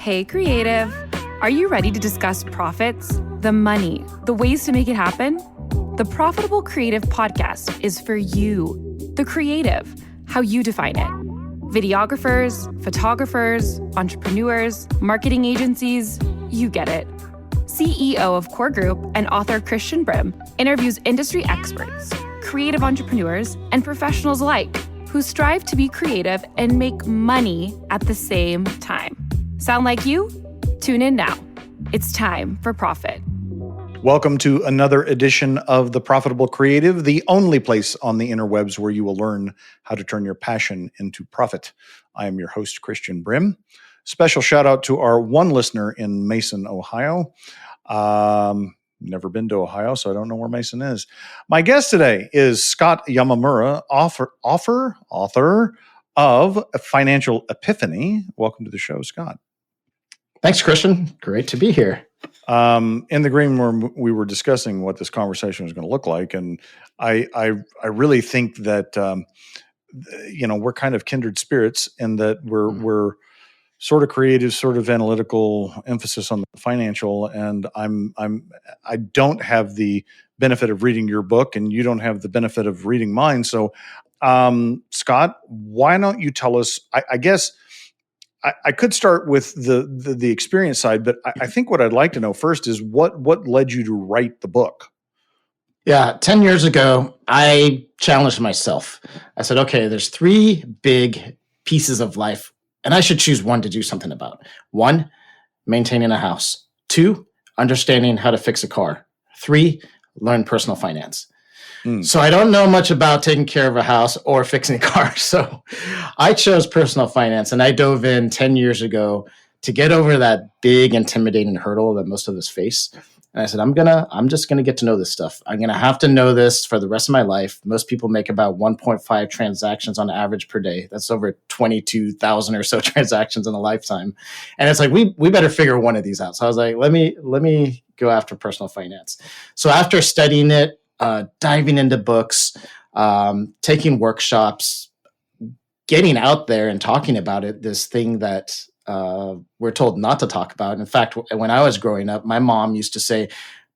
Hey, creative. Are you ready to discuss profits, the money, the ways to make it happen? The Profitable Creative Podcast is for you, the creative, how you define it. Videographers, photographers, entrepreneurs, marketing agencies, you get it. CEO of Core Group and author Christian Brim interviews industry experts, creative entrepreneurs, and professionals alike who strive to be creative and make money at the same time. Sound like you? Tune in now. It's time for profit. Welcome to another edition of The Profitable Creative, the only place on the interwebs where you will learn how to turn your passion into profit. I am your host, Christian Brim. Special shout out to our one listener in Mason, Ohio. Never been to Ohio, so I don't know where Mason is. My guest today is Scott Yamamura, author of Financial Epiphany. Welcome to the show, Scott. Thanks, Christian. Great to be here. In the green room, we were discussing what this conversation was going to look like, and I really think that we're kind of kindred spirits in that we're sort of creative, sort of analytical, emphasis on the financial, and I don't have the benefit of reading your book, and you don't have the benefit of reading mine. So, Scott, why don't you tell us? I guess. I could start with the experience side, but I think what I'd like to know first is what led you to write the book? Yeah, 10 years ago, I challenged myself. I said, okay, there's three big pieces of life, and I should choose one to do something about. One, maintaining a house. Two, understanding how to fix a car. Three, learn personal finance. So I don't know much about taking care of a house or fixing a car. So I chose personal finance, and I dove in 10 years ago to get over that big, intimidating hurdle that most of us face. And I said, I'm just gonna get to know this stuff. I'm gonna have to know this for the rest of my life. Most people make about 1.5 transactions on average per day. That's over 22,000 or so transactions in a lifetime. And it's like, we better figure one of these out. So I was like, let me go after personal finance. So after studying it, diving into books, taking workshops, getting out there and talking about it, this thing that we're told not to talk about. In fact, when I was growing up, my mom used to say,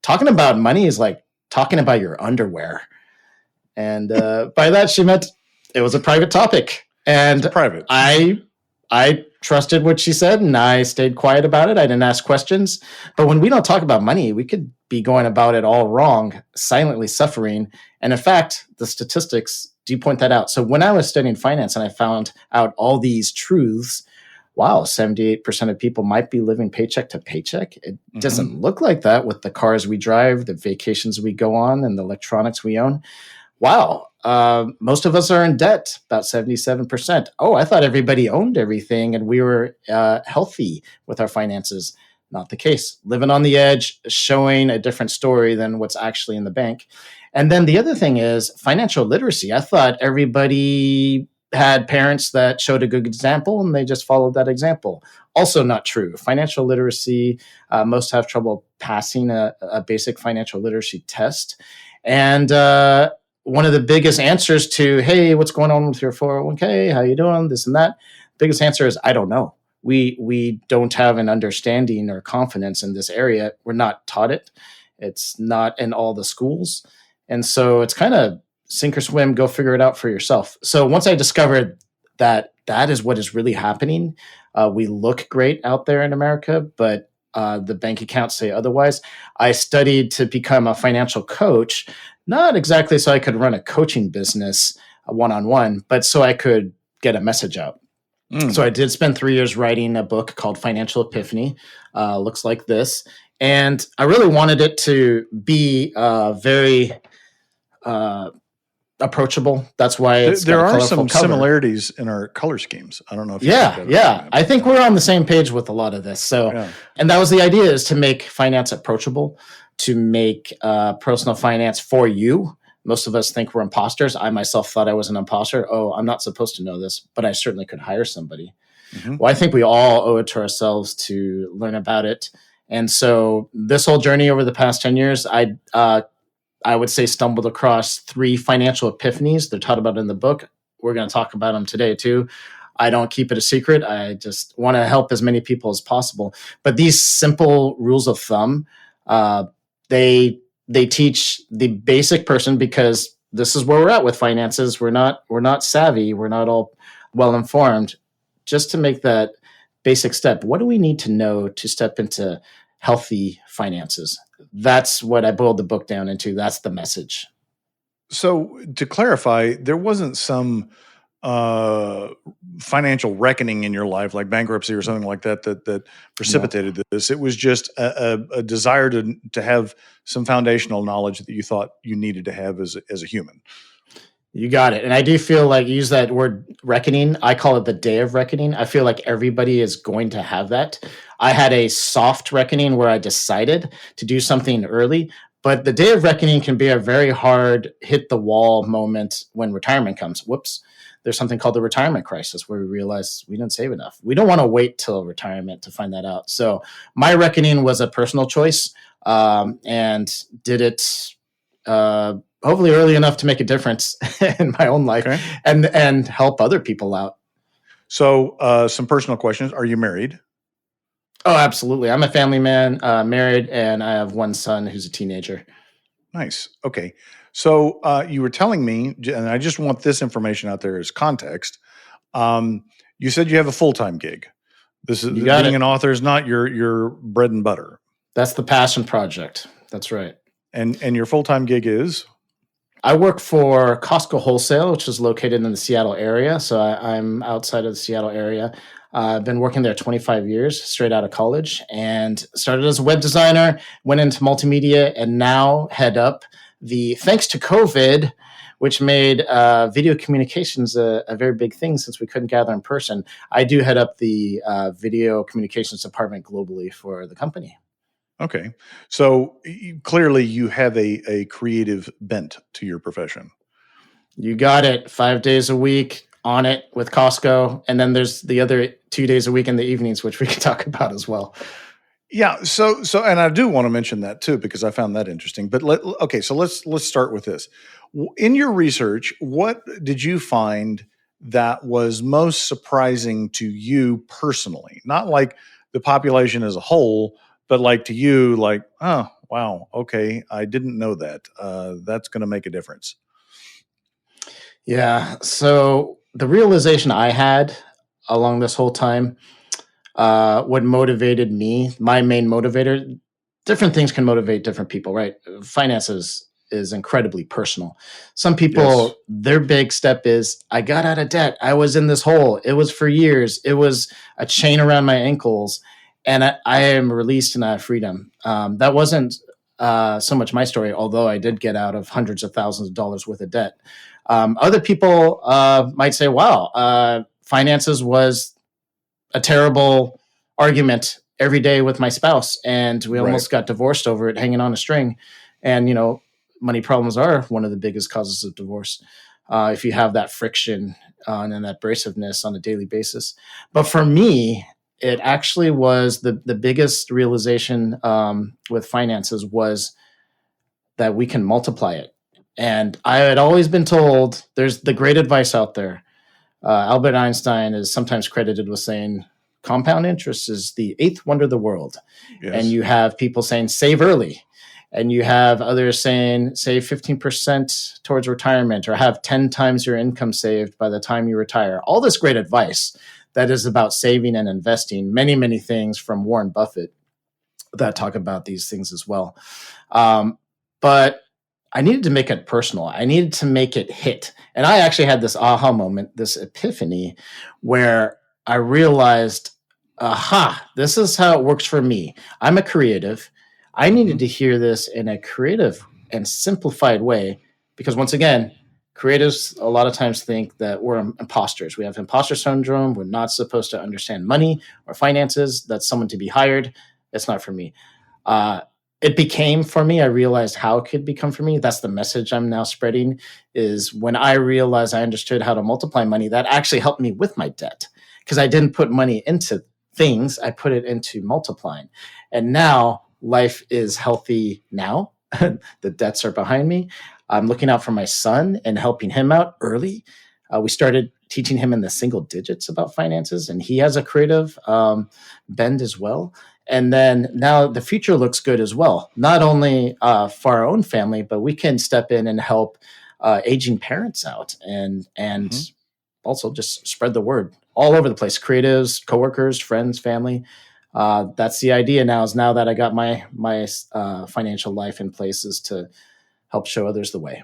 talking about money is like talking about your underwear. And by that, she meant it was a private topic. And Private. I trusted what she said, and I stayed quiet about it. I didn't ask questions. But when we don't talk about money, we could be going about it all wrong, silently suffering. And in fact, the statistics do point that out. So when I was studying finance and I found out all these truths, wow, 78% of people might be living paycheck to paycheck. It doesn't look like that with the cars we drive, the vacations we go on, and the electronics we own. Wow. Most of us are in debt, about 77%. Oh, I thought everybody owned everything and we were healthy with our finances. Not the case. Living on the edge, showing a different story than what's actually in the bank. And then the other thing is financial literacy. I thought everybody had parents that showed a good example and they just followed that example. Also not true. Financial literacy, most have trouble passing a basic financial literacy test. And one of the biggest answers to, hey, what's going on with your 401k? How you doing? This and that. Biggest answer is, I don't know. We don't have an understanding or confidence in this area. We're not taught it. It's not in all the schools. And so it's kind of sink or swim, go figure it out for yourself. So once I discovered that that is what is really happening, we look great out there in America, but the bank accounts say otherwise. I studied to become a financial coach, not exactly so I could run a coaching business one-on-one, but so I could get a message out. So I did spend 3 years writing a book called Financial Epiphany. Looks like this. And I really wanted it to be very approachable. That's why it's there are some cover. Similarities in our color schemes. I don't know if yeah. I think we're on the same page with a lot of this. So, And that was the idea, is to make finance approachable, to make personal finance for you. Most of us think we're imposters. I myself thought I was an imposter. Oh, I'm not supposed to know this, but I certainly could hire somebody. Well, I think we all owe it to ourselves to learn about it. And so this whole journey over the past 10 years, I would say stumbled across three financial epiphanies. They're taught about in the book. We're going to talk about them today too. I don't keep it a secret. I just want to help as many people as possible. But these simple rules of thumb, they teach the basic person, because this is where we're at with finances. We're not savvy. We're not all well informed. Just to make that basic step, what do we need to know to step into healthy finances? That's what I boiled the book down into. That's the message. So to clarify, there wasn't some financial reckoning in your life, like bankruptcy or something like that, that precipitated this. It was just a desire to have some foundational knowledge that you thought you needed to have as a human. You got it. And I do feel like, you use that word reckoning. I call it the day of reckoning. I feel like everybody is going to have that. I had a soft reckoning where I decided to do something early, but the day of reckoning can be a very hard hit the wall moment when retirement comes. Whoops. There's something called the retirement crisis, where we realize we didn't save enough. We don't want to wait till retirement to find that out. So my reckoning was a personal choice, and did it hopefully early enough to make a difference in my own life, Okay. and help other people out. So some personal questions. Are you married? Oh, absolutely. I'm a family man, married, and I have one son who's a teenager. Nice. Okay. So you were telling me, and I just want this information out there as context. You said you have a full-time gig. This is being an author is not your bread and butter. That's the passion project. That's right. And your full-time gig is? I work for Costco Wholesale, which is located in the Seattle area. So I'm outside of the Seattle area. I've been working there 25 years, straight out of college, and started as a web designer, went into multimedia, and now head up thanks to COVID, which made video communications a very big thing since we couldn't gather in person. I do head up the video communications department globally for the company. Okay. So clearly you have a creative bent to your profession. You got it. 5 days a week on it with Costco. And then there's the other 2 days a week in the evenings, which we can talk about as well. Yeah. So, and I do want to mention that too, because I found that interesting. But let's start with this. In your research, what did you find that was most surprising to you personally? Not like the population as a whole, but like to you, like, oh, wow, okay, I didn't know that. That's going to make a difference. Yeah. So the realization I had along this whole time, what motivated me, my main motivator, different things can motivate different people, right? Finances is incredibly personal. Some people, yes, their big step is, I got out of debt. I was in this hole. It was for years. It was a chain around my ankles. And I am released and I have freedom. That wasn't so much my story, although I did get out of hundreds of thousands of dollars worth of debt. Other people might say, wow, finances was a terrible argument every day with my spouse, and we almost got divorced over it, hanging on a string. And, money problems are one of the biggest causes of divorce, if you have that friction and that abrasiveness on a daily basis. But for me, it actually was the biggest realization with finances was that we can multiply it. And I had always been told, there's the great advice out there. Albert Einstein is sometimes credited with saying compound interest is the eighth wonder of the world. Yes. And you have people saying save early. And you have others saying save 15% towards retirement, or have 10 times your income saved by the time you retire. All this great advice that is about saving and investing, many, many things from Warren Buffett that talk about these things as well. But I needed to make it personal. I needed to make it hit. And I actually had this aha moment, this epiphany, where I realized, this is how it works for me. I'm a creative. I needed to hear this in a creative and simplified way, because once again, creatives a lot of times think that we're imposters. We have imposter syndrome. We're not supposed to understand money or finances. That's someone to be hired. It's not for me. It became for me. I realized how it could become for me. That's the message I'm now spreading, is when I realized I understood how to multiply money, that actually helped me with my debt, because I didn't put money into things. I put it into multiplying. And now life is healthy now. The debts are behind me. I'm looking out for my son and helping him out early. We started teaching him in the single digits about finances, and he has a creative bend as well. And then now the future looks good as well, not only for our own family, but we can step in and help aging parents out and also just spread the word all over the place. Creatives, coworkers, friends, family. That's the idea now, is now that I got my financial life in place, is to help show others the way.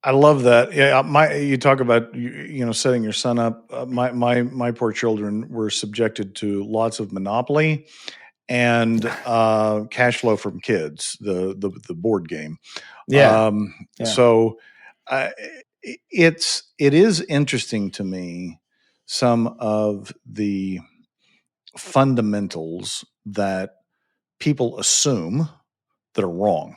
I love that. Yeah, you talk about setting your son up. My poor children were subjected to lots of Monopoly and cash flow from kids, the board game. Yeah. So it is interesting to me, some of the fundamentals that people assume that are wrong,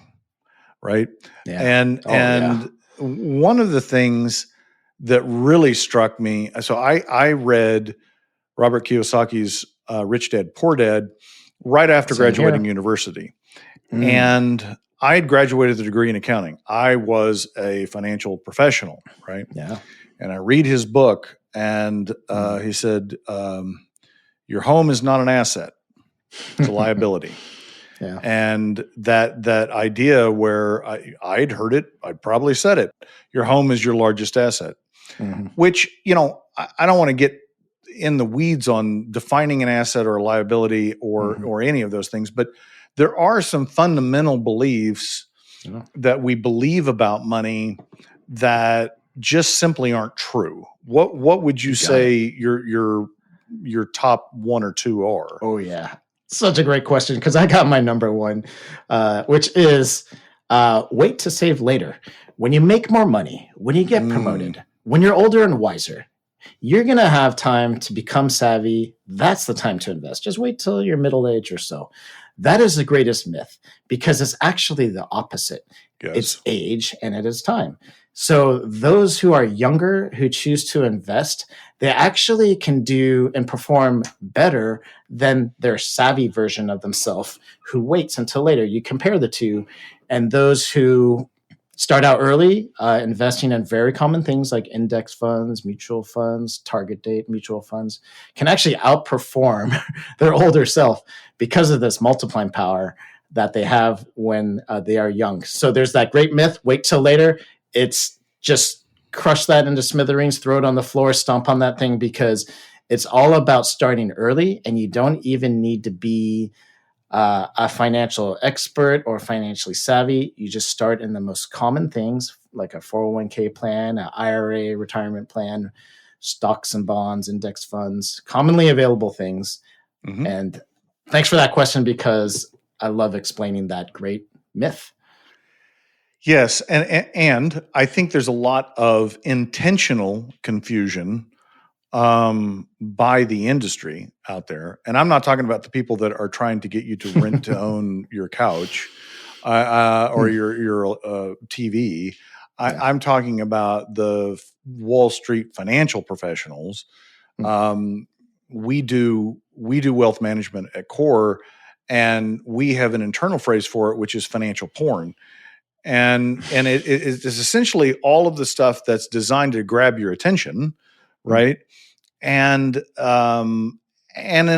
right? Yeah. And one of the things that really struck me, so I read Robert Kiyosaki's Rich Dad, Poor Dad right after graduating university. And I had graduated with a degree in accounting. I was a financial professional, right? Yeah. And I read his book, and he said, your home is not an asset, it's a liability. Yeah. And that idea where I'd heard it, I'd probably said it, your home is your largest asset, which, I don't want to get in the weeds on defining an asset or a liability or any of those things, but there are some fundamental beliefs that we believe about money that just simply aren't true. What would you say your top one or two are? Oh yeah. Such a great question, because I got my number one, which is wait to save later. When you make more money, when you get promoted, when you're older and wiser, you're going to have time to become savvy. That's the time to invest. Just wait till you're middle age or so. That is the greatest myth, because it's actually the opposite. Yes. It's age and it is time. So those who are younger, who choose to invest, they actually can do and perform better than their savvy version of themselves who waits until later. You compare the two, and those who start out early, investing in very common things like index funds, mutual funds, target date mutual funds, can actually outperform their older self because of this multiplying power that they have when they are young. So there's that great myth, wait till later. It's just crush that into smithereens, throw it on the floor, stomp on that thing, because it's all about starting early, and you don't even need to be a financial expert or financially savvy. You just start in the most common things, like a 401k plan, an IRA, retirement plan, stocks and bonds, index funds, commonly available things. And thanks for that question, because I love explaining that great myth. Yes, and I think there's a lot of intentional confusion by the industry out there, and I'm not talking about the people that are trying to get you to rent to own your couch or your TV. I'm talking about the Wall Street financial professionals. We do wealth management at Core, and we have an internal phrase for it, which is financial porn. And it is essentially all of the stuff that's designed to grab your attention, right? And in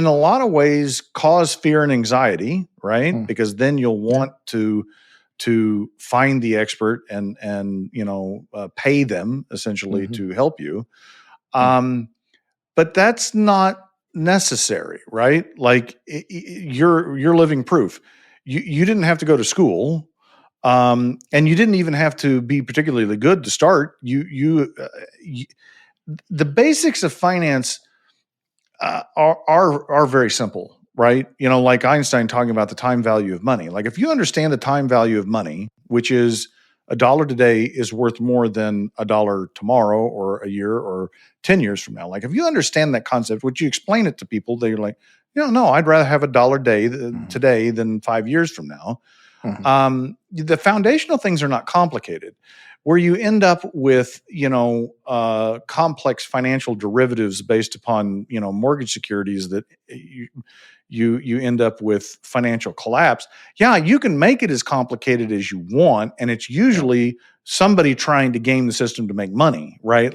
a lot of ways cause fear and anxiety, right? Because then you'll want to find the expert and pay them essentially to help you. But that's not necessary, right? Like you're living proof. You didn't have to go to school. And you didn't even have to be particularly good to start. The basics of finance are very simple, right? Like Einstein talking about the time value of money. Like if you understand the time value of money, which is $1 today is worth more than $1 tomorrow or a year or 10 years from now. Like if you understand that concept, would you explain it to people? They're like, no, I'd rather have $1 day today than 5 years from now. The foundational things are not complicated. Where you end up with, complex financial derivatives based upon, mortgage securities that you end up with financial collapse. Yeah, you can make it as complicated as you want, and it's usually somebody trying to game the system to make money, right?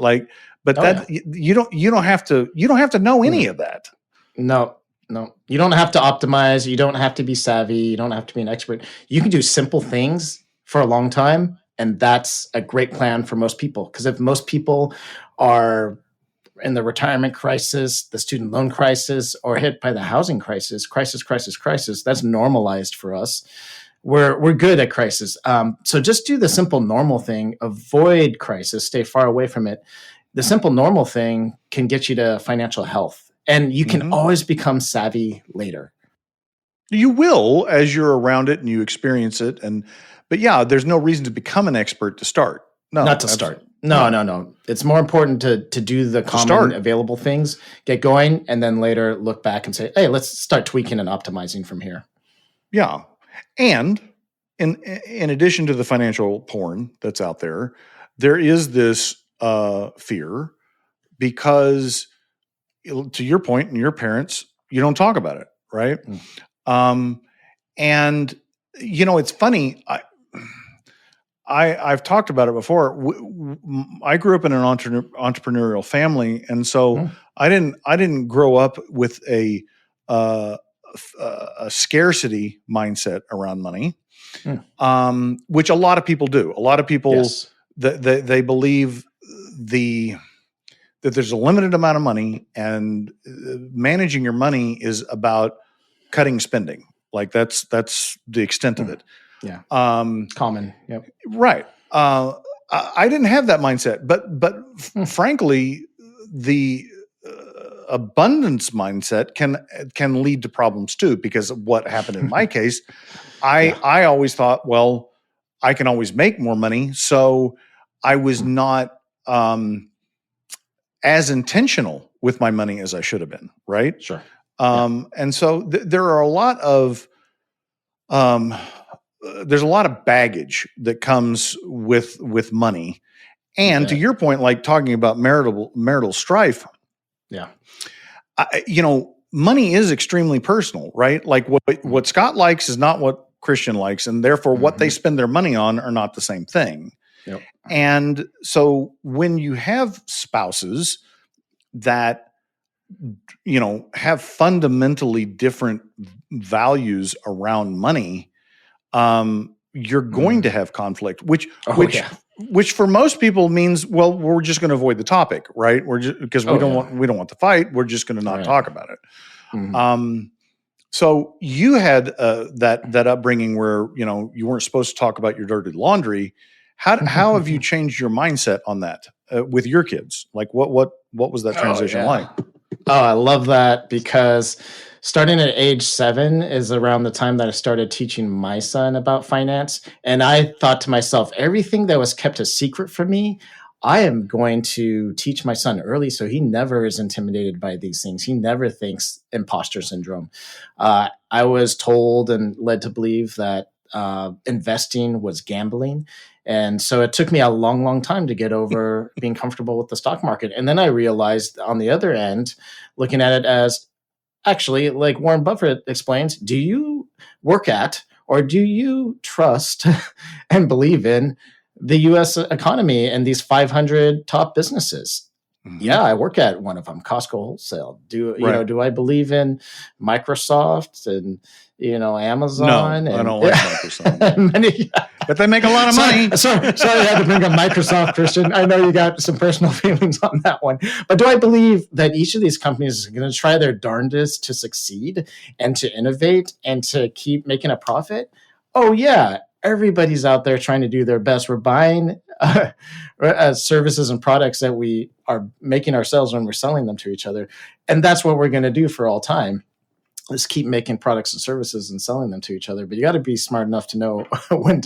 But you don't have to know any of that. No. You don't have to optimize. You don't have to be savvy. You don't have to be an expert. You can do simple things for a long time, and that's a great plan for most people. Because if most people are in the retirement crisis, the student loan crisis, or hit by the housing crisis, that's normalized for us. We're good at crisis. So just do the simple normal thing. Avoid crisis. Stay far away from it. The simple normal thing can get you to financial health. And you can always become savvy later. You will as you're around it and you experience it. But yeah, there's no reason to become an expert to start. No, not to start. No. It's more important to do the common available things, get going, and then later look back and say, hey, let's start tweaking and optimizing from here. Yeah. And in addition to the financial porn that's out there, there is this fear because, to your point, and your parents, you don't talk about it, right? And it's funny. I've talked about it before. I grew up in an entrepreneurial family, and so I didn't grow up with a scarcity mindset around money, which a lot of people do. A lot of people they believe that there's a limited amount of money, and managing your money is about cutting spending. Like that's the extent of it. Yeah. Common. Yep. Right. I didn't have that mindset, but frankly, the abundance mindset can lead to problems too, because of what happened in my case. I always thought, well, I can always make more money. So I was not, as intentional with my money as I should have been. Right. Sure. And so there are a lot of, there's a lot of baggage that comes with money. And to your point, like talking about marital strife. Yeah. Money is extremely personal, right? Like what Scott likes is not what Christian likes. And therefore what they spend their money on are not the same thing. Yep. And so when you have spouses that, have fundamentally different values around money, you're going to have conflict, which for most people means, well, we're just going to avoid the topic, right? Because we don't want to fight. We're just going to not talk about it. So you had that upbringing where you weren't supposed to talk about your dirty laundry. How have you changed your mindset on that with your kids? Like what was that transition like? Oh, I love that, because starting at age 7 is around the time that I started teaching my son about finance. And I thought to myself, everything that was kept a secret from me, I am going to teach my son early so he never is intimidated by these things. He never thinks imposter syndrome. I was told and led to believe that investing was gambling. And so it took me a long, long time to get over being comfortable with the stock market. And then I realized on the other end, looking at it as, actually, like Warren Buffett explains, do you work at or do you trust and believe in the U.S. economy and these 500 top businesses? Yeah, I work at one of them, Costco Wholesale. Do I believe in Microsoft and Amazon? No, I don't like Microsoft. But they make a lot of money. Sorry, I had to bring up Microsoft, Christian. I know you got some personal feelings on that one. But do I believe that each of these companies is going to try their darndest to succeed and to innovate and to keep making a profit? Oh, yeah. Everybody's out there trying to do their best. We're buying services and products that we are making ourselves when we're selling them to each other. And that's what we're going to do for all time, is keep making products and services and selling them to each other. But you got to be smart enough to know when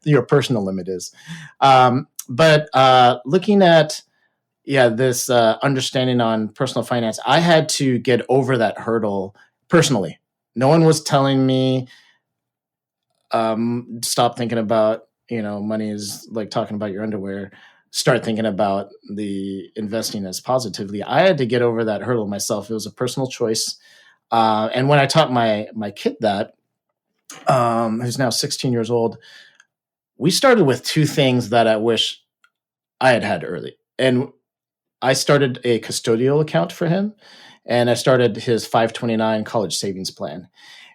your personal limit is. But looking at this understanding on personal finance, I had to get over that hurdle personally. No one was telling me, stop thinking about, money is like talking about your underwear. Start thinking about the investing as positively. I had to get over that hurdle myself. It was a personal choice. And when I taught my kid that, who's now 16 years old, we started with 2 things that I wish I had early. And I started a custodial account for him, and I started his 529 college savings plan.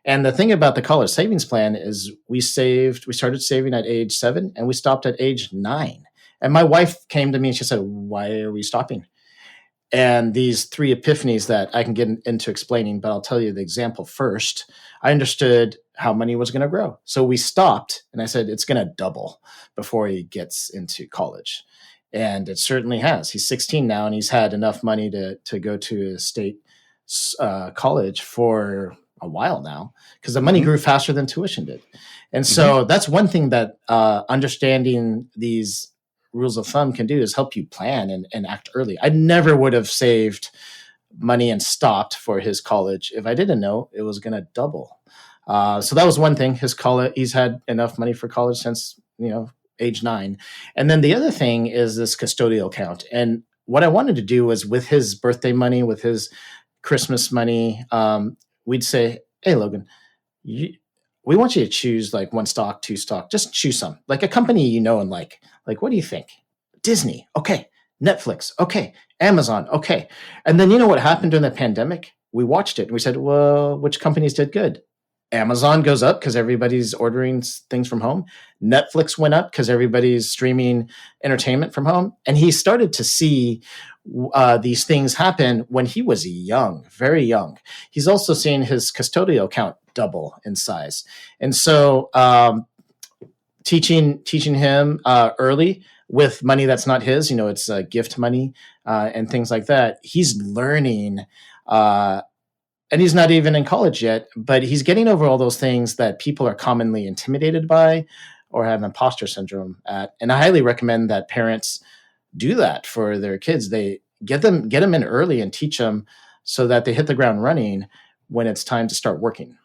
And the thing about the college savings plan is we started saving at age 7 and we stopped at age 9. And my wife came to me and she said, "Why are we stopping?" And these 3 epiphanies that I can get into explaining, but I'll tell you the example first. I understood how money was going to grow. So we stopped and I said, it's going to double before he gets into college. And it certainly has. He's 16 now and he's had enough money to go to a state college for a while now because the money grew faster than tuition did. And so that's one thing that understanding these rules of thumb can do is help you plan and act early. I never would have saved money and stopped for his college if I didn't know it was going to double. So that was one thing. His college, he's had enough money for college since, age 9. And then the other thing is this custodial account. And what I wanted to do was with his birthday money, with his Christmas money, we'd say, "Hey, Logan, we want you to choose like 1 stock, 2 stock, just choose some, like a company and like, what do you think? Disney, okay. Netflix, okay. Amazon, okay." And then what happened during the pandemic? We watched it and we said, well, which companies did good? Amazon goes up because everybody's ordering things from home. Netflix went up because everybody's streaming entertainment from home. And he started to see these things happen when he was young, very young. He's also seen his custodial account double in size. And so teaching him early with money that's not his, it's gift money and things like that. He's learning, and he's not even in college yet, but he's getting over all those things that people are commonly intimidated by or have imposter syndrome at. And I highly recommend that parents do that for their kids. They get them in early and teach them so that they hit the ground running when it's time to start working.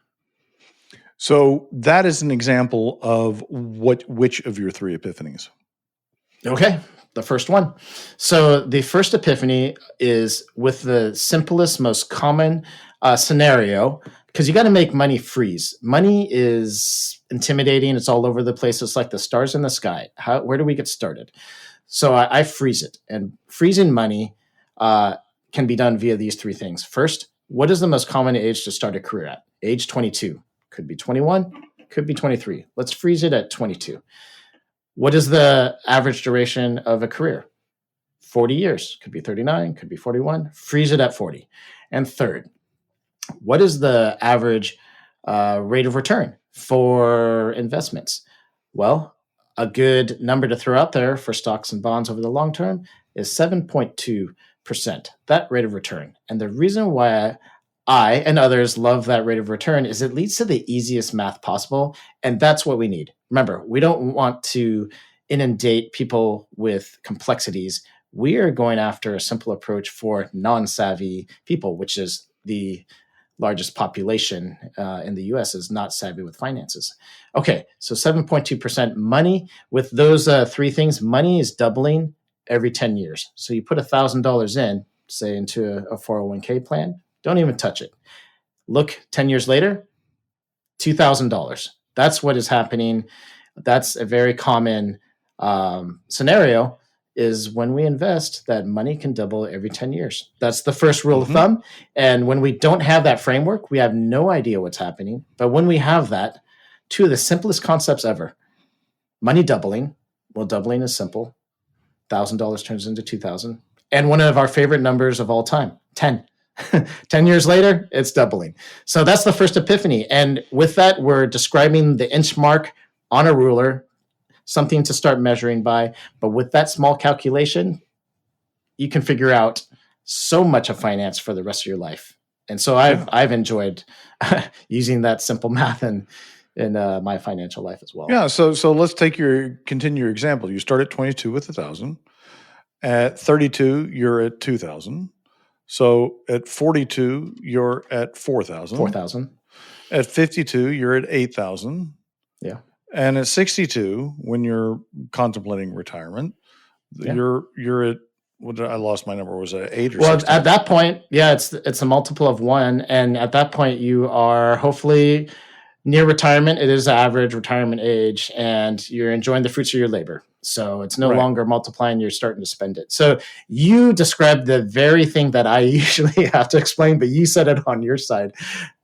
So that is an example of which of your 3 epiphanies? Okay, the first one. So the first epiphany is with the simplest, most common scenario, because you got to make money freeze. Money is intimidating. It's all over the place. It's like the stars in the sky. Where do we get started? So I freeze it. And freezing money can be done via these 3 things. First, what is the most common age to start a career at? Age 22. Could be 21, could be 23. Let's freeze it at 22. What is the average duration of a career? 40 years. Could be 39, could be 41. Freeze it at 40. And third, what is the average rate of return for investments? Well, a good number to throw out there for stocks and bonds over the long term is 7.2%, that rate of return. And the reason why I and others love that rate of return is it leads to the easiest math possible. And that's what we need. Remember, we don't want to inundate people with complexities. We are going after a simple approach for non-savvy people, which is the largest population in the US is not savvy with finances. Okay, so 7.2% money. With those 3 things, money is doubling every 10 years. So you put $1,000 in, say into a 401k plan, don't even touch it. Look 10 years later, $2,000. That's what is happening. That's a very common scenario is when we invest, that money can double every 10 years. That's the first rule of thumb. And when we don't have that framework, we have no idea what's happening. But when we have that, 2 of the simplest concepts ever, money doubling. Well, doubling is simple. $1,000 turns into $2,000. And one of our favorite numbers of all time, 10. 10 years later, it's doubling. So that's the first epiphany. And with that, we're describing the inch mark on a ruler, something to start measuring by. But with that small calculation, you can figure out so much of finance for the rest of your life. And so I've enjoyed using that simple math in my financial life as well. Yeah. So let's continue your example. You start at 22 with 1,000. At 32, you're at 2,000. So at 42, you're at 4,000. 4,000. At 52, you're at 8,000. Yeah. And at 62, when you're contemplating retirement, you're at, I lost my number. Was it 8 or 16? At that point, it's a multiple of 1. And at that point, you are hopefully near retirement. It is average retirement age, and you're enjoying the fruits of your labor. So it's no longer multiplying, you're starting to spend it. So you described the very thing that I usually have to explain, but you said it on your side.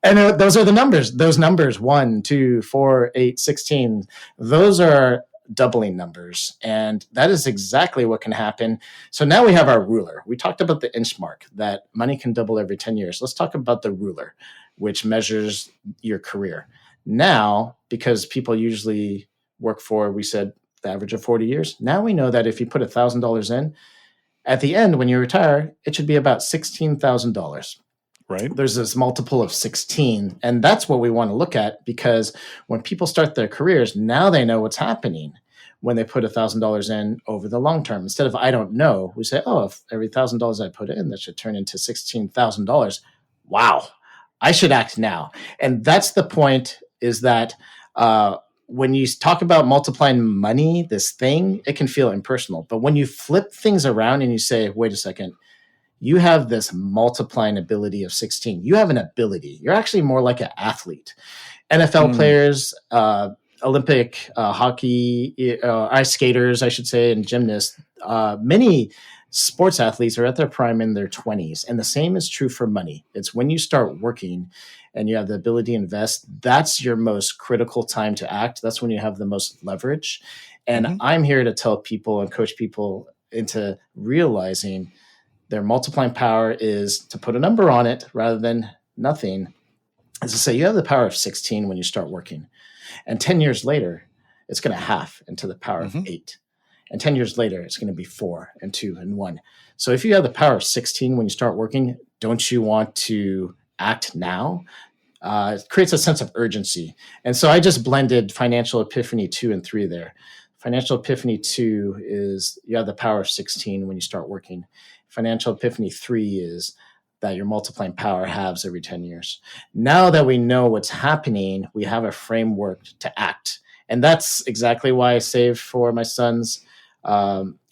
And those are the numbers. Those numbers, 1, 2, 4, 8, 16, those are doubling numbers. And that is exactly what can happen. So now we have our ruler. We talked about the inch mark, that money can double every 10 years. Let's talk about the ruler, which measures your career. Now, because people usually work for, we said, the average of 40 years. Now we know that if you put $1,000 in, at the end, when you retire, it should be about $16,000. Right. There's this multiple of 16. And that's what we want to look at, because when people start their careers, now they know what's happening when they put $1,000 in over the long term. Instead of, I don't know, we say, oh, if every $1,000 I put in, that should turn into $16,000. Wow, I should act now. And that's the point, is that when you talk about multiplying money, this thing, it can feel impersonal. But when you flip things around and you say, wait a second, you have this multiplying ability of 16. You have an ability. You're actually more like an athlete. NFL players, Olympic hockey, ice skaters, I should say, and gymnasts, many sports athletes are at their prime in their 20s. And the same is true for money. It's when you start working and you have the ability to invest, that's your most critical time to act. That's when you have the most leverage. And I'm here to tell people and coach people into realizing their multiplying power is to put a number on it rather than nothing. As to say, you have the power of 16 when you start working. And 10 years later, it's going to half into the power of 8. And 10 years later, it's going to be 4 and 2 and 1. So if you have the power of 16 when you start working, don't you want to act now? It creates a sense of urgency. And so I just blended Financial Epiphany 2 and 3 there. Financial Epiphany 2 is you have the power of 16 when you start working. Financial Epiphany 3 is that your multiplying power halves every 10 years. Now that we know what's happening, we have a framework to act. And that's exactly why I saved for my son's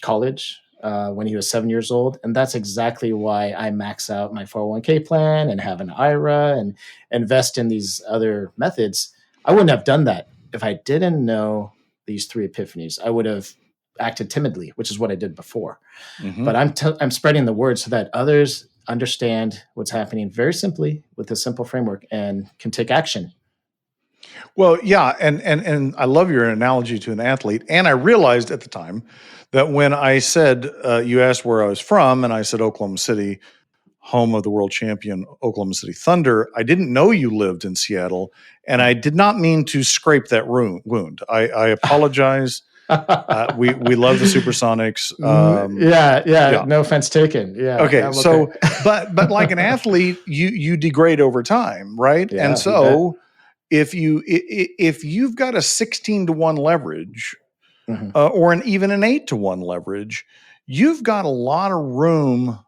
college when he was 7 years old. And that's exactly why I max out my 401k plan and have an IRA and invest in these other methods. I wouldn't have done that if I didn't know these 3 epiphanies. I would have acted timidly, which is what I did before. But I'm spreading the word so that others understand what's happening very simply with a simple framework and can take action. Well, yeah, and I love your analogy to an athlete. And I realized at the time that when I said, you asked where I was from, and I said Oklahoma City, home of the world champion Oklahoma City Thunder, I didn't know you lived in Seattle, and I did not mean to scrape that wound. I apologize. We love the Supersonics. Yeah. No offense taken. Yeah. Okay. So, but like an athlete, you degrade over time, right? Yeah, and so if you've got a 16-to-1 leverage, or even an 8-to-1 leverage, you've got a lot of room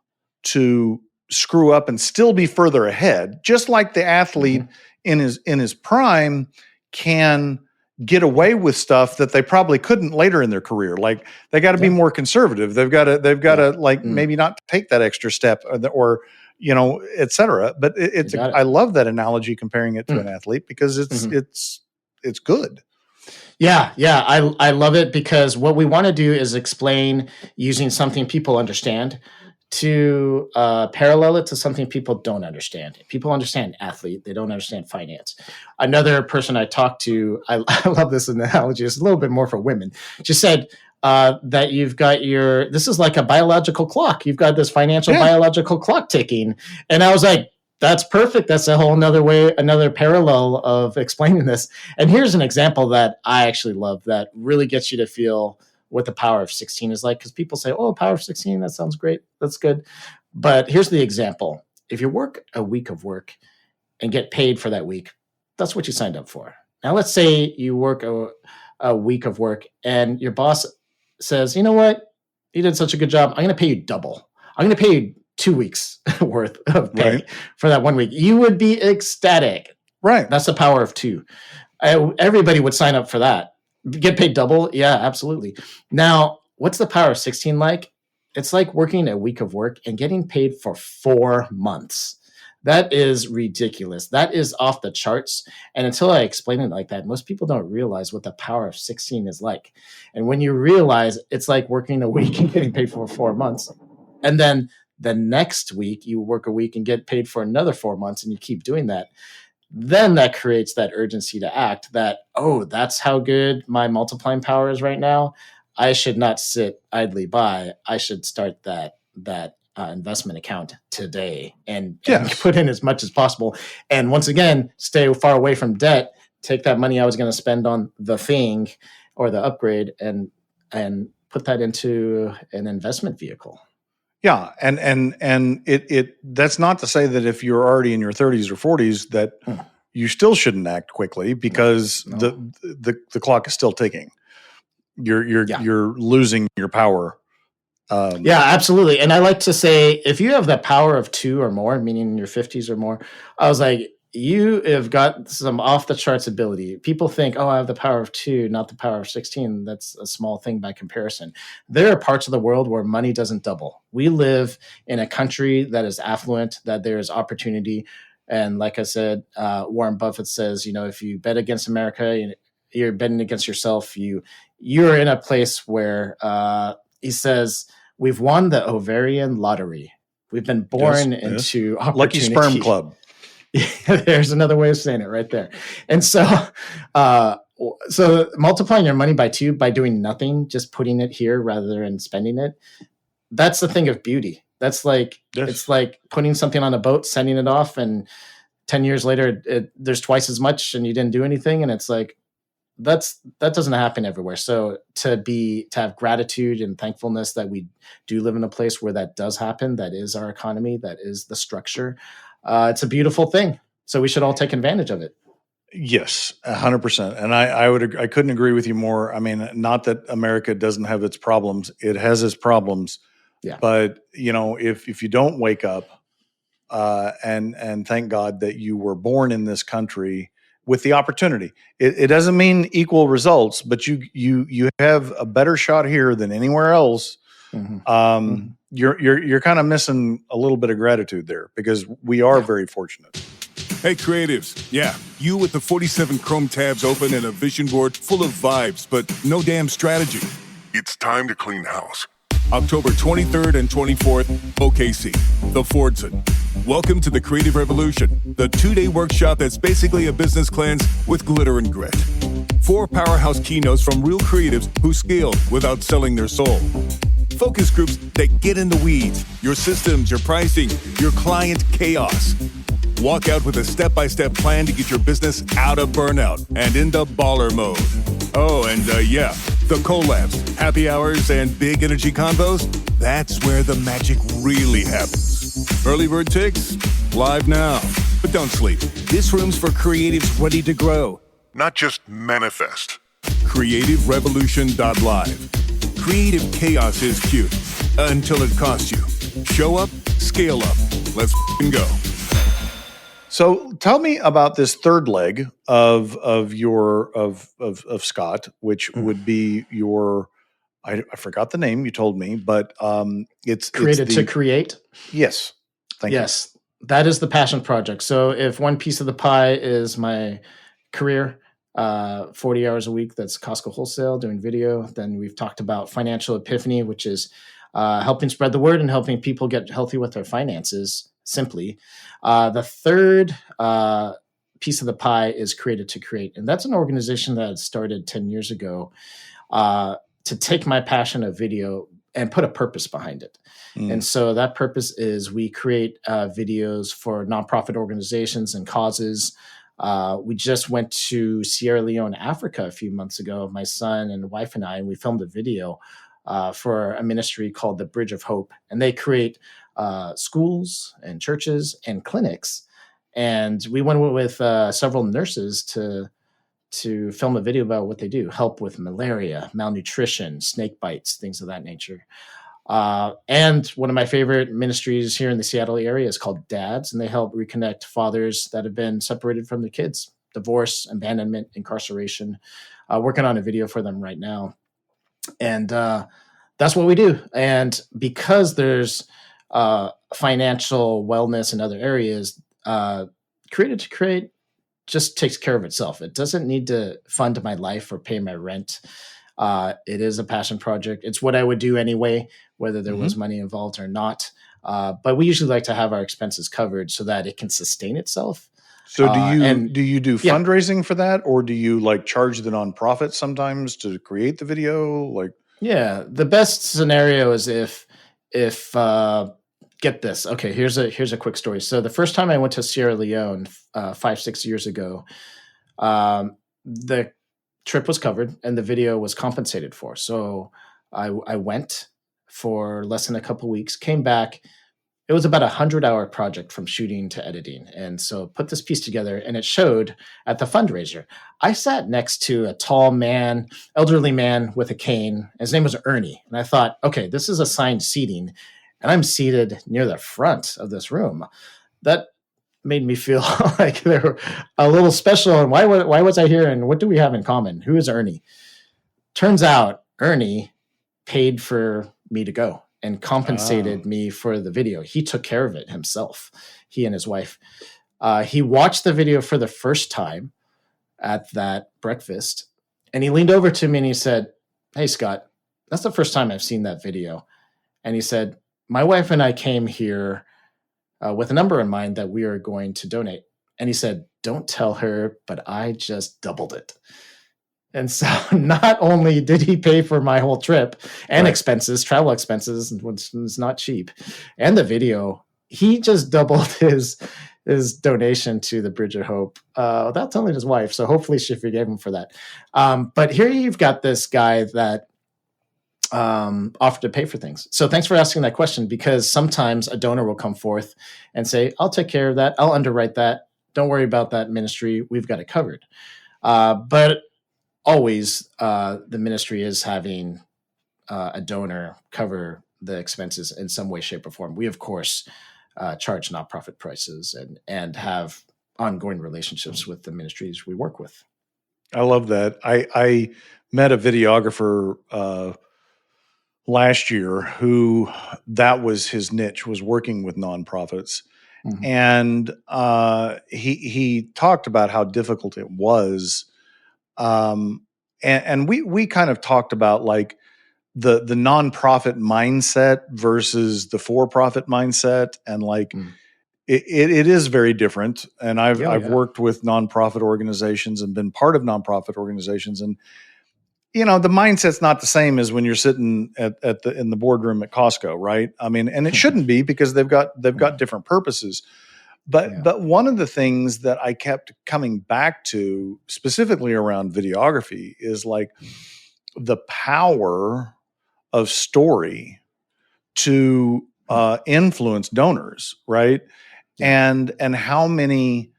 to screw up and still be further ahead. Just like the athlete in his prime can get away with stuff that they probably couldn't later in their career. Like they got to be more conservative. They've got to like maybe not take that extra step or et cetera. But I love that analogy comparing it to an athlete because it's good. Yeah. I love it because what we want to do is explain using something people understand to parallel it to something people don't understand. People understand athlete. They don't understand finance. Another person I talked to, I love this analogy. It's a little bit more for women. She said that you've got this is like a biological clock. You've got this financial biological clock ticking. And I was like, that's perfect. That's a whole another parallel of explaining this. And here's an example that I actually love that really gets you to feel what the power of 16 is like. Because people say, oh, power of 16, that sounds great. That's good. But here's the example. If you work a week of work and get paid for that week, that's what you signed up for. Now, let's say you work a week of work and your boss says, you know what? You did such a good job. I'm going to pay you double. I'm going to pay you 2 weeks worth of pay for that 1 week. You would be ecstatic. Right. That's the power of 2. Everybody would sign up for that. Get paid double? Yeah, absolutely. Now, what's the power of 16 like? It's like working a week of work and getting paid for 4 months. That is ridiculous. That is off the charts. And until I explain it like that, most people don't realize what the power of 16 is like. And when you realize it's like working a week and getting paid for 4 months, and then the next week you work a week and get paid for another 4 months, and you keep doing that, then that creates that urgency to act that, oh, that's how good my multiplying power is right now. I should not sit idly by. I should start that investment account today and put in as much as possible. And once again, stay far away from debt. Take that money I was going to spend on the thing or the upgrade and put that into an investment vehicle. Yeah, and it that's not to say that if you're already in your 30s or 40s that you still shouldn't act quickly, because the clock is still ticking. You're losing your power. Yeah, absolutely. And I like to say, if you have the power of 2 or more, meaning in your 50s or more, I was like, you have got some off the charts ability. People think, oh, I have the power of 2, not the power of 16. That's a small thing by comparison. There are parts of the world where money doesn't double. We live in a country that is affluent, that there is opportunity. And like I said, Warren Buffett says, if you bet against America, you're betting against yourself. You're in a place where he says, we've won the ovarian lottery. We've been born into opportunity. Lucky sperm club. There's another way of saying it right there. And so multiplying your money by 2 by doing nothing, just putting it here rather than spending it, that's the thing of beauty. That's like, it's like putting something on a boat, sending it off, and 10 years later, there's twice as much and you didn't do anything. And it's like, that doesn't happen everywhere. So to have gratitude and thankfulness that we do live in a place where that does happen, that is our economy, that is the structure. It's a beautiful thing. So we should all take advantage of it. Yes, 100%. And I couldn't agree with you more. I mean, not that America doesn't have its problems. It has its problems. Yeah. But if you don't wake up and thank God that you were born in this country with the opportunity, it doesn't mean equal results, but you have a better shot here than anywhere else. Mm-hmm. You're kind of missing a little bit of gratitude there, because we are very fortunate. Hey, creatives. Yeah, you with the 47 Chrome tabs open and a vision board full of vibes, but no damn strategy. It's time to clean house. October 23rd and 24th, OKC, the Fordson. Welcome to the Creative Revolution, the 2-day workshop that's basically a business cleanse with glitter and grit. 4 powerhouse keynotes from real creatives who scaled without selling their soul. Focus groups that get in the weeds, your systems, your pricing, your client chaos. Walk out with a step-by-step plan to get your business out of burnout and into baller mode. Oh, and the collabs, happy hours, and big energy convos, that's where the magic really happens. Early bird ticks, live now. But don't sleep. This room's for creatives ready to grow. Not just manifest. CreativeRevolution.live. Creative chaos is cute until it costs you. Show up, scale up. Let's go. So tell me about this third leg of Scott, which would be your, I forgot the name you told me, but it's Created to create. Yes. Thank you. Yes, that is the passion project. So if one piece of the pie is my career, 40 hours a week, that's Costco Wholesale, doing video. Then we've talked about Financial Epiphany, which is helping spread the word and helping people get healthy with their finances, simply. The third piece of the pie is Created to Create. And that's an organization that started 10 years ago to take my passion of video and put a purpose behind it. And so that purpose is we create videos for nonprofit organizations and causes. We just went to Sierra Leone, Africa a few months ago, my son and wife and I, and we filmed a video for a ministry called the Bridge of Hope. And they create schools and churches and clinics. And we went with several nurses to film a video about what they do, help with malaria, malnutrition, snake bites, things of that nature. And one of my favorite ministries here in the Seattle area is called Dads, and they help reconnect fathers that have been separated from their kids, divorce, abandonment, incarceration. Working on a video for them right now. And that's what we do. And because there's financial wellness in other areas, Created to Create just takes care of itself. It doesn't need to fund my life or pay my rent. It is a passion project. It's what I would do anyway, whether there was money involved or not. But we usually like to have our expenses covered so that it can sustain itself. So do you do fundraising for that, or do you like charge the nonprofit sometimes to create the video? Like, yeah, the best scenario is if get this. Okay, here's a quick story. So the first time I went to Sierra Leone 5-6 years ago, the trip was covered and the video was compensated for. So I went for less than a couple weeks, came back. It was about 100-hour project from shooting to editing. And so put this piece together, and it showed at the fundraiser. I sat next to a tall man, elderly man with a cane. His name was Ernie. And I thought, okay, this is assigned seating, and I'm seated near the front of this room. That made me feel like they were a little special. And why was I here? And what do we have in common? Who is Ernie? Turns out Ernie paid for me to go and compensated me for the video. He took care of it himself, he and his wife. He watched the video for the first time at that breakfast, and he leaned over to me and he said, "Hey, Scott, that's the first time I've seen that video." And he said, "My wife and I came here with a number in mind that we are going to donate." And he said, "Don't tell her, but I just doubled it." And so not only did he pay for my whole trip and expenses, travel expenses, which is not cheap, and the video, he just doubled his donation to the Bridge of Hope without telling his wife. So hopefully she forgave him for that. But here you've got this guy that offered to pay for things. So thanks for asking that question, because sometimes a donor will come forth and say, "I'll take care of that. I'll underwrite that. Don't worry about that ministry. We've got it covered." But always the ministry is having a donor cover the expenses in some way, shape, or form. We, of course, charge nonprofit prices and have ongoing relationships with the ministries we work with. I love that. I met a videographer last year who that was his niche, was working with nonprofits. Mm-hmm. And he talked about how difficult it was. And we kind of talked about like the nonprofit mindset versus the for-profit mindset. And like, it is very different. And I've worked with nonprofit organizations and been part of nonprofit organizations. And, you know, the mindset's not the same as when you're sitting in the boardroom at Costco, right? I mean, and it shouldn't be, because they've got different purposes. But one of the things that I kept coming back to, specifically around videography, is like the power of story to influence donors, right? Yeah. And how many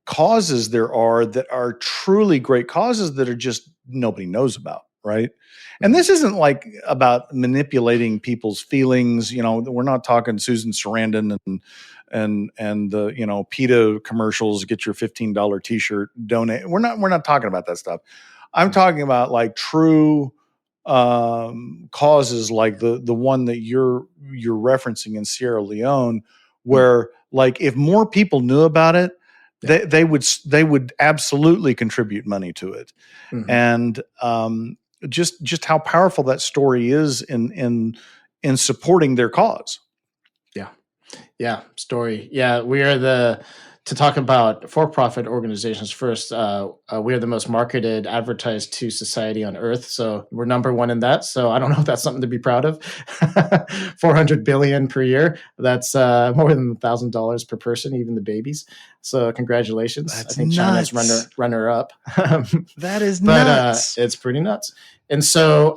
causes there are that are truly great causes that are just nobody knows about, right? And this isn't like about manipulating people's feelings. You know, we're not talking Susan Sarandon and the, you know, PETA commercials, get your $15 t-shirt, donate. We're not talking about that stuff. I'm talking about like true causes, like the one that you're referencing in Sierra Leone, where like if more people knew about it, they would absolutely contribute money to it. Mm-hmm. And just how powerful that story is in supporting their cause. Yeah. Story. Yeah. We are to talk about for-profit organizations first. We are the most marketed, advertised to society on earth. So we're number one in that. So I don't know if that's something to be proud of. 400 billion per year. That's more than $1,000 per person, even the babies. So congratulations. That's I think nuts. China's runner up. That is nuts. It's pretty nuts. And so,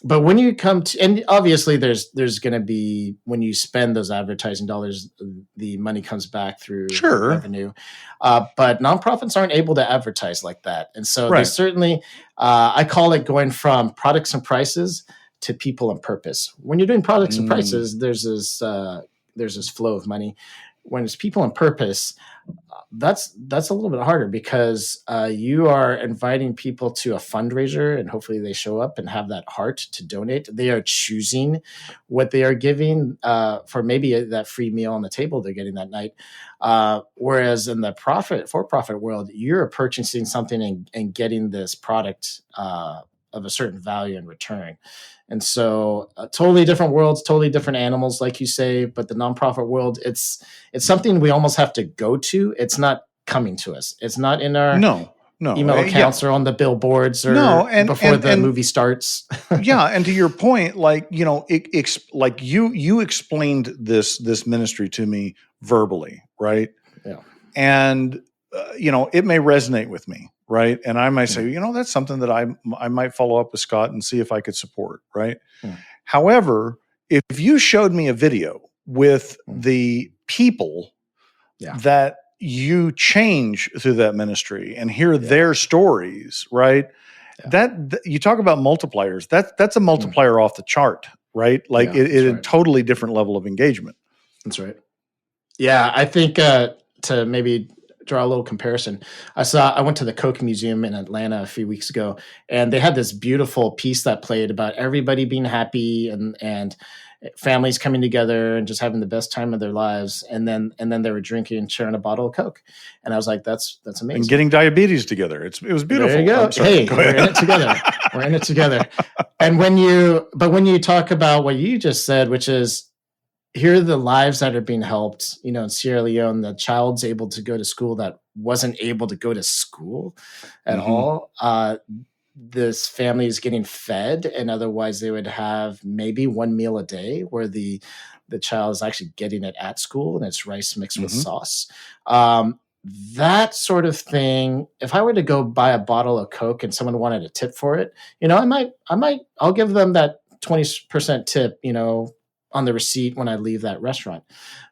but when you come to, and obviously there's going to be, when you spend those advertising dollars, the money comes back through revenue. But nonprofits aren't able to advertise like that. And so they certainly, I call it going from products and prices to people and purpose. When you're doing products and prices, there's this flow of money. When it's people and purpose, that's a little bit harder because you are inviting people to a fundraiser and hopefully they show up and have that heart to donate. They are choosing what they are giving for maybe that free meal on the table they're getting that night. Whereas in the for-profit world, you're purchasing something and getting this product of a certain value in return. And so totally different worlds, totally different animals, like you say, but the nonprofit world, it's something we almost have to go to. It's not coming to us. It's not in our email accounts or on the billboards or before the movie starts. Yeah. And to your point, like, like you explained this ministry to me verbally, right? Yeah. And, it may resonate with me. Right. And I might say, that's something that I might follow up with Scott and see if I could support. Right. However, if you showed me a video with the people that you change through that ministry and hear their stories, right. That you talk about multipliers, that's a multiplier off the chart, right? Like it a totally different level of engagement. That's right. Yeah. I think to maybe draw a little comparison. I went to the Coke Museum in Atlanta a few weeks ago, and they had this beautiful piece that played about everybody being happy and families coming together and just having the best time of their lives. And then they were drinking and sharing a bottle of Coke. And I was like, that's amazing. And getting diabetes together. It was beautiful. There you go. Hey, we're in it together. We're in it together. And when you talk about what you just said, which is, here are the lives that are being helped. In Sierra Leone, the child's able to go to school that wasn't able to go to school at all. This family is getting fed, and otherwise they would have maybe one meal a day where the child is actually getting it at school, and it's rice mixed with sauce. That sort of thing. If I were to go buy a bottle of Coke and someone wanted a tip for it, I'll give them that 20% tip, on the receipt when I leave that restaurant.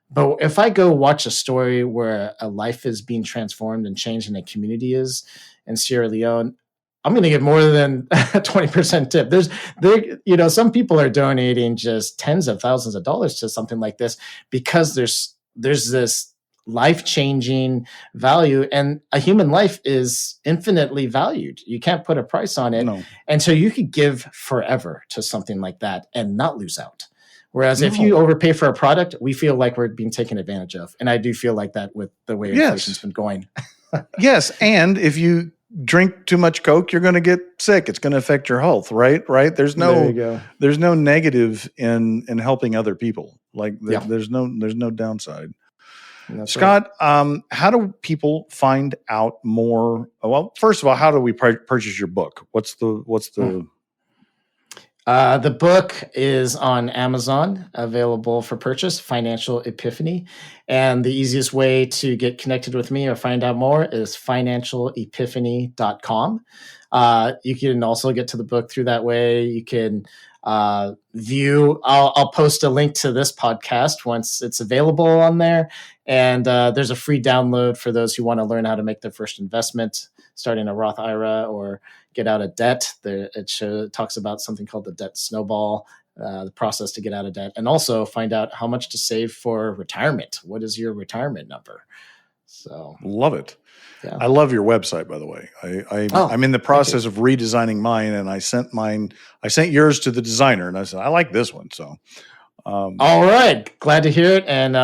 But if I go watch a story where a life is being transformed and changed and a community is in Sierra Leone, I'm going to get more than a 20% tip. Some people are donating just tens of thousands of dollars to something like this because there's this life-changing value, and a human life is infinitely valued. You can't put a price on it. No. And so you could give forever to something like that and not lose out. Whereas if you overpay for a product, we feel like we're being taken advantage of. And I do feel like that with the way inflation's been going. Yes. And if you drink too much Coke, you're going to get sick. It's going to affect your health, right? There's no negative in helping other people. Like there's no downside. That's Scott, right. How do people find out more? Well, first of all, how do we purchase your book? What's the The book is on Amazon, available for purchase, Financial Epiphany. And the easiest way to get connected with me or find out more is financialepiphany.com. You can also get to the book through that way. You can view, I'll post a link to this podcast once it's available on there. And there's a free download for those who want to learn how to make their first investment, starting a Roth IRA or get out of debt. It talks about something called the debt snowball, the process to get out of debt, and also find out how much to save for retirement. What is your retirement number? So love it. Yeah. I love your website, by the way. I'm in the process of redesigning mine, and I sent yours to the designer, and I said, I like this one. So, all right. Glad to hear it. And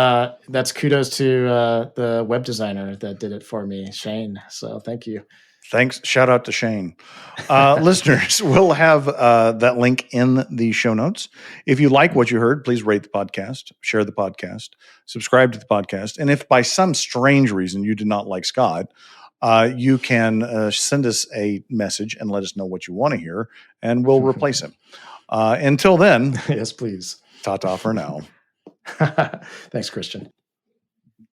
that's kudos to the web designer that did it for me, Shane. So thank you. Thanks. Shout out to Shane. Listeners, we'll have that link in the show notes. If you like what you heard, please rate the podcast, share the podcast, subscribe to the podcast. And if by some strange reason you did not like Scott, you can send us a message and let us know what you want to hear, and we'll replace him. Until then, yes, please. Ta-ta for now. Thanks, Christian.